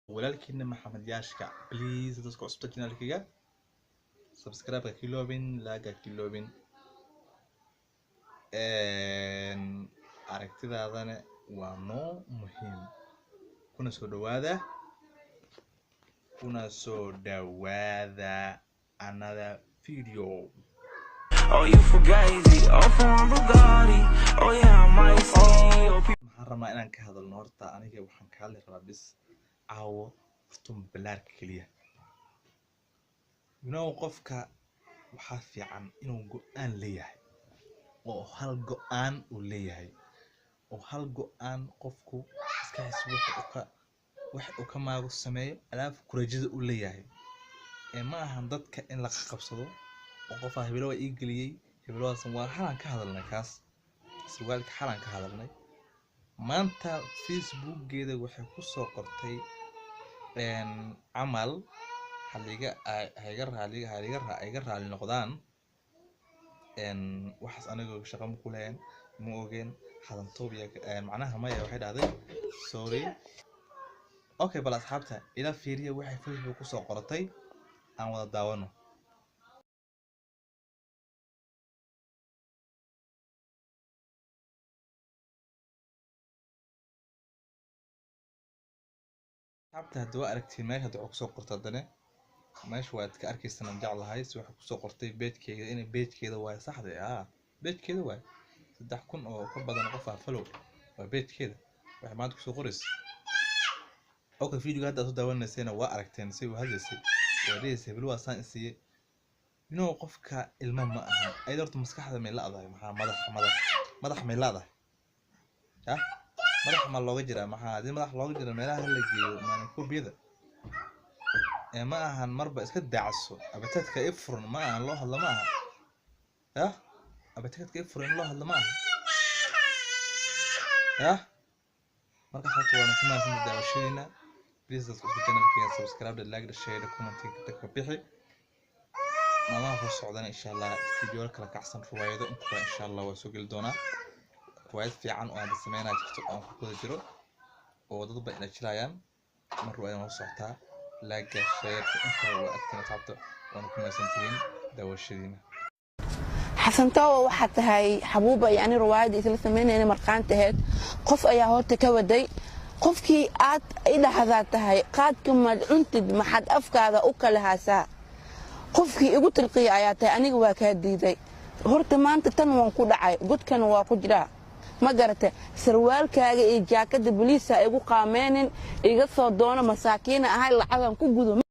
ولكن محمد ياشكا بليز تسكو عصبتا جنالكيغا سبسكرايب كيلوبين لاغا كيلوبين aragtidaadana waa noo muhiim kuna soo dhawaada another video. Oh, you fugazi, oh for Bugatti, oh yeah, my see. Maxaan rabaa inaan ka hadalno horta aniga waxaan ka hadli rabaa bis caawo furtun balaarka kaliya. Qofka waxaa fiican inuu go'aan leeyahay oo hal go'aan uu leeyahay oo hal go'aan qofku iska xisbo wax uu ka maago sameeyo alaaf kurajada uu leeyahay ma ahan dadka in la qabsado oo qofa hebelo way iigaliyay hebelowaasan waa xalan ka hadalnay kaas su'aalka xalan ka hadalnay maanta Facebook-geeda waxay ku soo qortay amal hayga raali noqdaan waxaas aniga shaqo ma ku leen ma ogeen hadan toobiya macnaha ma waxay dhahday sorry. Okay bal asxaabta ila fiiriya waxay Facebook ku soo qortay aan wada daawano. asxaabta hadda waa aragtiin meesha hadda ku soo qortay hadana meesha waad ka arkaysaan jeclahay si waxa ku soo qortay page-keeda in page-keeda waa saxda page-keeda waa 3000 oo ka badan qof follow waa page-keeda waxa maanta ku soo qorays. Okay video hadda soo daawanaysan waa aragteen si uu hadlaysay wareysay bil waa saan isii qofka ilma ma aha ay dorto maskaxda meel laadahay maxaa madax meel laadahay madax ma looga jiraa maxaa hadii madax looga jiro meelaha la geeyo maan koobiyada ma ahan marba iska dacso abataadka ifrun ma ahan loo hadla ma aha abataadka ifrun loo hadla ma aha marka xalta waa ku maasan daawashadiina please channel-keena subscribe like share comment ka bixi mama ku socdana insha Allah video kala kacsan ruwaayado inta insha Allah waa soo gali doona ruwaayad fiican oo aan sameynaa jirto aan ku wada jiro oo dad badan ay jilayaan mar ruwaayad oo socota like share inta waa agtina taabto waan ku maasantiin daawashadiina. حسن تاو waxaa tahay xabuuba yani ruwaayad isla sameynayna marqaan tahay qof ayaa horta ka waday qofkii aad idhaahdaa tahay qaadka ma cuntid maxad afkaada u kala haasaa qofkii igu tilqiya ayaa tahay aniga waa ka diiday horta maanta tan waan ku dhacay godkan waa ku jiraa ma garata sarwaalkaaga iyo jaakada booliiska igu qaameenin iga soo doono masaakiina ahay lacagan ku gudo